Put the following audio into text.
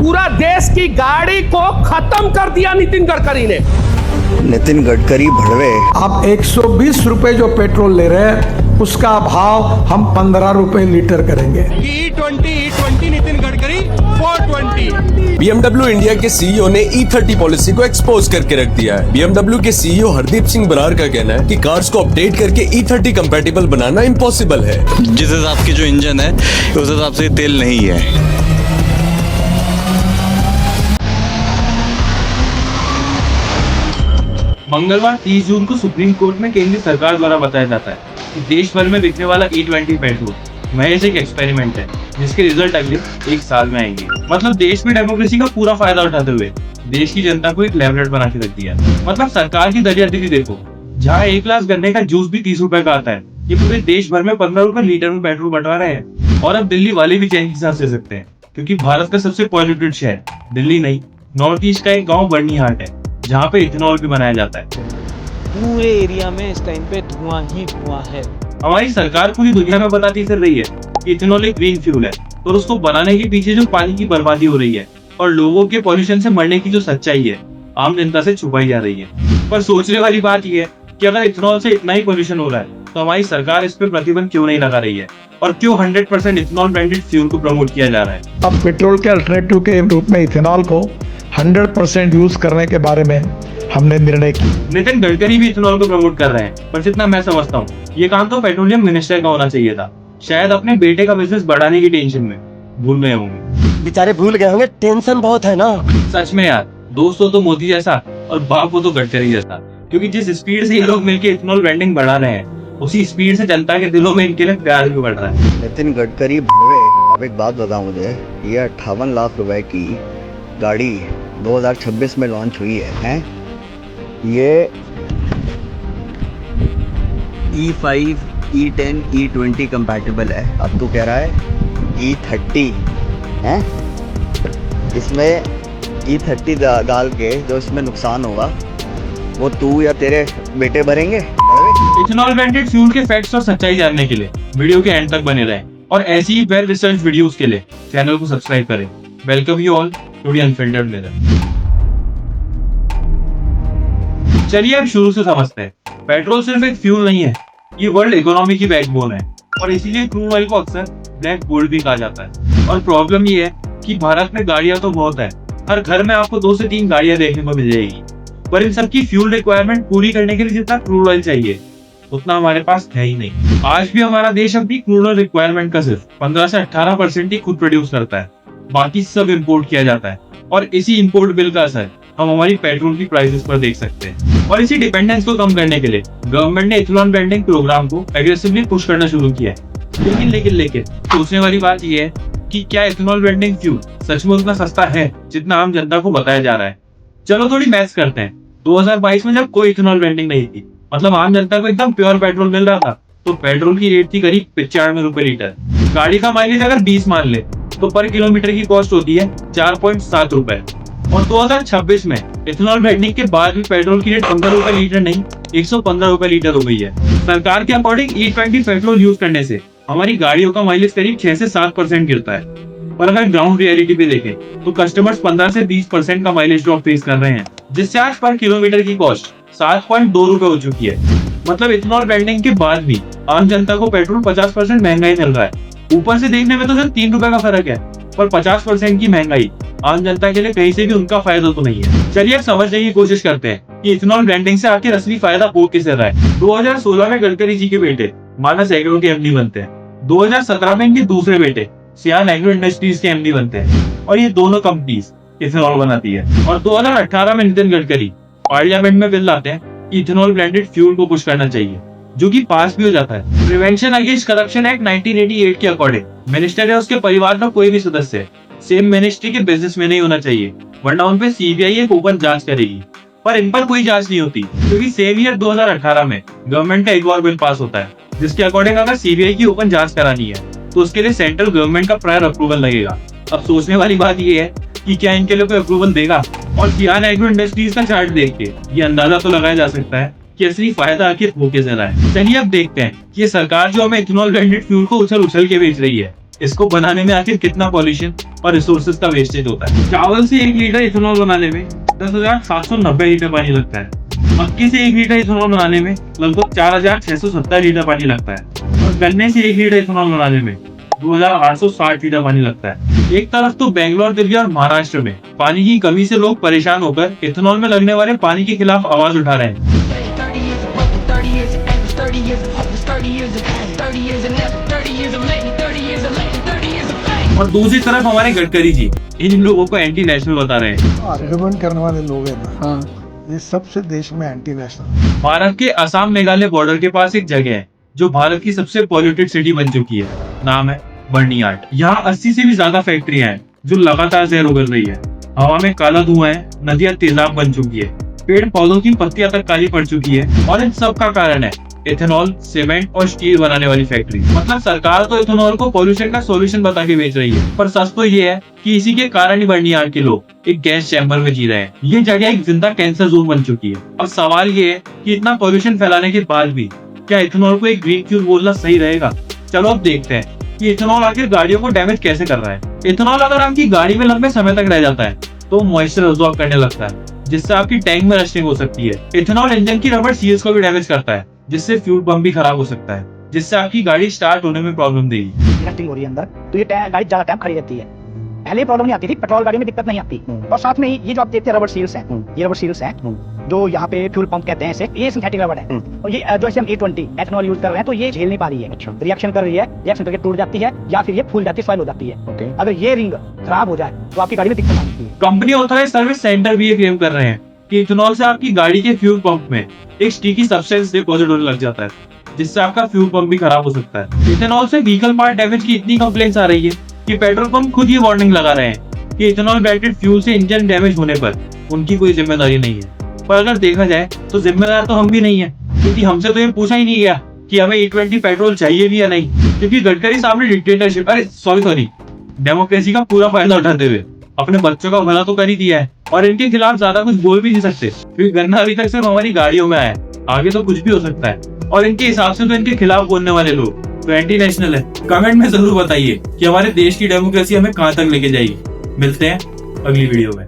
पूरा देश की गाड़ी को खत्म कर दिया नितिन गडकरी ने। नितिन गडकरी भड़वे। आप 120 रुपए जो पेट्रोल ले रहे हैं उसका भाव हम 15 रुपए लीटर करेंगे। E20 Nitin Gadkari 420। BMW India के सीईओ ने E30 पॉलिसी को एक्सपोज करके रख दिया है। BMW के सीईओ हरदीप सिंह बरार का कहना है कि कार्स को अपडेट करके E30 कंपैटिबल बनाना इम्पॉसिबल है। जिस हिसाब की जो इंजन है उस हिसाब से तेल नहीं है। मंगलवार 30 जून को सुप्रीम कोर्ट में केंद्र सरकार द्वारा बताया जाता है कि देश भर में बिकने वाला E20 पेट्रोल महज एक एक्सपेरिमेंट है जिसके रिजल्ट अगले एक साल में आएंगे। मतलब देश में डेमोक्रेसी का पूरा फायदा उठाते हुए देश की जनता को एक लैबरेटरी बना के रख दिया। मतलब सरकार की दरियादिली देखो, जहाँ एक ग्लास गन्ने का जूस भी 30 रुपए का आता है, ये पूरे देश भर में 15 रुपए लीटर में पेट्रोल बंटवा रहे हैं। और अब दिल्ली वाले भी चैन के साथ ले सकते हैं, क्योंकि भारत का सबसे पॉल्यूटेड शहर दिल्ली नहीं, नॉर्थ ईस्ट का एक गाँव बर्नीहाट है जहाँ पे इथेनॉल भी बनाया जाता है। पूरे एरिया में इस टाइम पे धुआं ही धुआं है। हमारी सरकार पूरी दुनिया में बताती चल रही है कि इथेनॉल एक ग्रीन फ्यूल है, और उसको बनाने के पीछे जो पानी की बर्बादी हो रही है और लोगों के पॉल्यूशन से मरने की जो सच्चाई है आम जनता से छुपाई जा रही है। पर सोचने वाली बात यह है कि अगर इथेनॉल से इतना ही पॉल्यूशन हो रहा है तो हमारी सरकार इस पे प्रतिबंध क्यों नहीं लगा रही है, और क्यों 100% इथेनॉल ब्रांडेड फ्यूल को प्रमोट किया जा रहा है। अब पेट्रोल के अल्टरनेटिव के रूप में इथेनॉल को 100% यूज करने के बारे में हमने निर्णय किया। नितिन गडकरी भी इथेनॉल को प्रमोट कर रहे हैं, पर जितना मैं समझता हूँ ये काम तो पेट्रोलियम मिनिस्टर का होना चाहिए था। शायद अपने बेटे का बिजनेस बढ़ाने की टेंशन में भूल गए होंगे। बेचारे भूल गए होंगे, टेंशन बहुत है ना। सच में यार, दोस्त हो तो मोदी जैसा और बाप हो तो गडकरी जैसा, क्योंकि जिस स्पीड से ये लोग मिलकर इथेनॉल ब्रांडिंग बढ़ा रहे हैं उसी स्पीड से जनता के दिलों में इनके लिए प्यार भी बढ़ रहा है। नितिन गडकरी भड़वे। अब एक बात बताओ मुझे, ये 58 लाख रुपए की गाड़ी 2026 में लॉन्च हुई है? ये E5, E10, E20 कंपैटिबल है। अब तू कह रहा है E30 है? इसमें E30 डाल के जो इसमें नुकसान होगा वो तू या तेरे बेटे भरेंगे? इथेनॉल ब्रांडेड फ्यूल के फैक्ट्स और सच्चाई जानने के लिए वीडियो के एंड तक बने रहें, और ऐसी ही वेल रिसर्च वीडियोस के लिए चैनल को सब्सक्राइब करें। Welcome you all to the unfiltered mirror. चलिए अब शुरू से समझते हैं। पेट्रोल सिर्फ एक फ्यूल नहीं है, ये वर्ल्ड इकोनॉमी की बैकबोन है, और इसीलिए क्रूड ऑयल को अक्सर ब्लैक गोल्ड भी कहा जाता है। और प्रॉब्लम ये है कि भारत में गाड़ियां तो बहुत है, हर घर में आपको 2 से 3 गाड़ियां देखने को मिल जाएगी, पर इन सबकी फ्यूल रिक्वायरमेंट पूरी करने के लिए जितना क्रूड ऑयल चाहिए उतना हमारे पास है ही नहीं। आज भी हमारा देश अपनी क्रूड ऑयल रिक्वायरमेंट का सिर्फ 15 से 18% ही खुद प्रोड्यूस करता है, बाकी सब इम्पोर्ट किया जाता है। और इसी इम्पोर्ट बिल का असर हम हमारी पेट्रोल की प्राइसेस पर देख सकते हैं। और इसी डिपेंडेंस को कम करने के लिए गवर्नमेंट ने इथेनॉल ब्रांडिंग प्रोग्राम को एग्रेसिवली पुश करना शुरू किया है। लेकिन सोचने वाली बात यह है कि क्या इथेनॉल ब्रांडिंग फ्यूल सच में उतना सस्ता है जितना आम जनता को बताया जा रहा है? चलो थोड़ी मैथ्स करते हैं। 2022 में जब कोई इथेनॉल ब्रांडिंग नहीं थी, मतलब आम जनता को एकदम प्योर पेट्रोल मिल रहा था, तो पेट्रोल की रेट थी करीब 95 रुपए लीटर। गाड़ी का माइलेज अगर 20 मान ले तो पर किलोमीटर की कॉस्ट होती है 4.7 रुपए। और 2026 में इथेनॉल ब्रांडिंग के बाद भी पेट्रोल की रेट 15 रुपए लीटर नहीं 115 रुपए लीटर हो गई है। सरकार के अकॉर्डिंग E20 पेट्रोल यूज करने से हमारी गाड़ियों का माइलेज करीब 6 से 7% गिरता है, पर अगर ग्राउंड रियलिटी पे देखें तो कस्टमर्स 15 से 20% का माइलेज ड्रॉप फेस कर रहे हैं, जिससे आज पर किलोमीटर की कॉस्ट 7.2 रुपए हो चुकी है। मतलब इथेनॉल ब्रांडिंग के बाद भी आम जनता को पेट्रोल 50% महंगा ही मिल रहा है। ऊपर से देखने में तो सिर्फ 3 रुपए का फर्क है, पर 50% की महंगाई आम जनता के लिए कहीं से भी उनका फायदा तो नहीं है। चलिए अब समझने की कोशिश करते हैं कि इथेनॉल ब्रांडिंग से आखिर असली फायदा हो किसे रहा है। 2016 में गडकरी जी के बेटे मानस एग्रो के एमडी बनते हैं। 2017 में इनके दूसरे बेटे सियान एग्रो इंडस्ट्रीज के एमडी बनते हैं, और ये दोनों कंपनीज इथेनॉल बनाती है। और 2018 में नितिन गडकरी पार्लियामेंट में बिल लाते हैं कि इथेनॉल ब्रांडेड फ्यूल को पुश करना चाहिए, जो कि पास भी हो जाता है। प्रिवेंशन अगेंस्ट करप्शन एक्ट 1988 के अकॉर्डिंग मिनिस्टर या उसके परिवार का कोई भी सदस्य सेम मिनिस्ट्री के बिजनेस में नहीं होना चाहिए, वरना उन पे सीबीआई एक ओपन जांच करेगी। पर इन पर कोई जांच नहीं होती, क्योंकि सेम ईयर 2018 में गवर्नमेंट का एक और बिल पास होता है, जिसके अकॉर्डिंग अगर सीबीआई की ओपन जांच करानी है तो उसके लिए सेंट्रल गवर्नमेंट का प्रायर अप्रूवल लगेगा। अब सोचने वाली बात ये है कि क्या इनके लिए कोई अप्रूवल देगा? और सियान एग्रो इंडस्ट्रीज का चार्ट देख के ये अंदाजा तो लगाया जा सकता है कि असली फायदा आखिर हो के जरा है। चलिए अब देखते हैं कि ये सरकार जो हमें इथेनॉल ब्रांडेड फ्यूल को उछल उछल के बेच रही है, इसको बनाने में आखिर कितना पॉल्यूशन और रिसोर्सेज का वेस्टेज होता है। चावल से 1 लीटर इथेनॉल बनाने में 10,790 लीटर पानी लगता है। मक्की से 1 लीटर इथेनॉल बनाने में लगभग 4,670 लीटर पानी लगता है और गन्ने से 1 लीटर इथेनॉल बनाने में 2,860 लीटर पानी लगता है। एक तरफ तो बेंगलोर, दिल्ली और महाराष्ट्र में पानी की कमी से लोग परेशान होकर इथेनॉल में लगने वाले पानी के खिलाफ आवाज उठा रहे हैं। 30 years of work, 30 years of efforts, 30 years of hopes, 30 years of pain, 30 years of never, 30 years of late, 30 years of late, 30 years of pain. और दूसरी तरफ हमारे गडकरी जी इन लोगों को एंटी नेशनल बता रहे हैं। आर्गुमेंट करने वाले लोग हैं ना, ये सबसे देश में एंटी नेशनल। भारत के असम मेघालय बॉर्डर के पास एक जगह है जो भारत की सबसे पॉल्यूटेड सिटी बन चुकी है। नाम है बर्नियाड। यहाँ 80 से भी ज्यादा फैक्ट्रियां हैं जो लगातार जहर उगल रही है। हवा में काला धुआं है, नदियां तेजाब बन चुकी है, पेड़ पौधों की पत्तियां तक काली पड़ चुकी है और इन सब का कारण है इथेनॉल, सीमेंट और स्टील बनाने वाली फैक्ट्री। मतलब सरकार तो इथेनॉल को पॉल्यूशन का सॉल्यूशन बता के बेच रही है, पर सच तो ये है कि इसी के कारण ही बर्नियाड के लोग एक गैस चैम्बर में जी रहे हैं। ये जगह एक जिंदा कैंसर जोन बन चुकी है। अब सवाल ये है कि इतना पॉल्यूशन फैलाने के बाद भी क्या इथेनॉल को एक ग्रीन फ्यूल बोलना सही रहेगा? चलो अब देखते हैं कि इथेनॉल आखिर गाड़ियों को डैमेज कैसे कर रहा है। इथेनॉल अगर आपकी गाड़ी में लंबे समय तक रह जाता है तो मॉइस्चर अब्सॉर्ब करने लगता है, जिससे आपकी टैंक में रस्टिंग हो सकती है। इथेनॉल इंजन की रबड़ सील्स को भी डैमेज करता है, जिससे फ्यूल पंप भी खराब हो सकता है, जिससे आपकी गाड़ी स्टार्ट होने में प्रॉब्लम देगी। रस्टिंग हो रही है अंदर, तो ये गाड़ी ज्यादा टाइम खड़ी रहती है। पहले प्रॉब्लम नहीं आती थी, पेट्रोल गाड़ी में दिक्कत नहीं आती। और साथ में ये जो आप देखते हैं रबड़ सील्स हैं, ये रबड़ सील्स हैं जो यहाँ पे फ्यूल पंप कहते हैं इसे, ये सिंथेटिक रबड़ है। और ये जो हम E20 एथेनॉल यूज कर रहे हैं तो ये झेल नहीं पा रही है, रिएक्शन कर रही है, रिएक्शन करके टूट जाती है या फिर ये फूल जाती है, स्पॉइल हो जाती है। अगर ये रिंग खराब हो जाए तो आपकी गाड़ी में दिक्कत आती है। कंपनी ऑथराइज्ड सर्विस सेंटर भी ये क्लेम कर रहे हैं कि इथेनॉल से आपकी गाड़ी के फ्यूल पंप में एक स्टिकी सब्सटेंस डिपॉजिट होने लग जाता है, जिससे आपका फ्यूल पंप भी खराब हो सकता है। इथेनॉल से व्हीकल पार्ट डैमेज की इतनी कंप्लेंट्स आ रही है कि पेट्रोल पंप खुद ये वार्निंग लगा रहे हैं कि इथेनॉल बेस्ड फ्यूल से इंजन डैमेज होने पर उनकी कोई जिम्मेदारी नहीं है। पर अगर देखा जाए तो जिम्मेदार तो हम भी नहीं है, क्योंकि हमसे तो ये पूछा ही नहीं गया कि हमें E20 पेट्रोल चाहिए भी या नहीं। क्योंकि गडकरी साहब ने डिक्टेटरशिप, डेमोक्रेसी का पूरा फायदा उठाते हुए अपने बच्चों का भला तो कर ही दिया है और इनके खिलाफ ज्यादा कुछ बोल भी नहीं सकते, क्योंकि गन्ना अभी तक सिर्फ हमारी गाड़ियों में आया है, आगे तो कुछ भी हो सकता है। और इनके हिसाब से तो इनके खिलाफ बोलने वाले लोग तो एंटी नेशनल है। कमेंट में जरूर बताइए कि हमारे देश की डेमोक्रेसी हमें कहाँ तक लेके जाएगी। मिलते हैं अगली वीडियो में।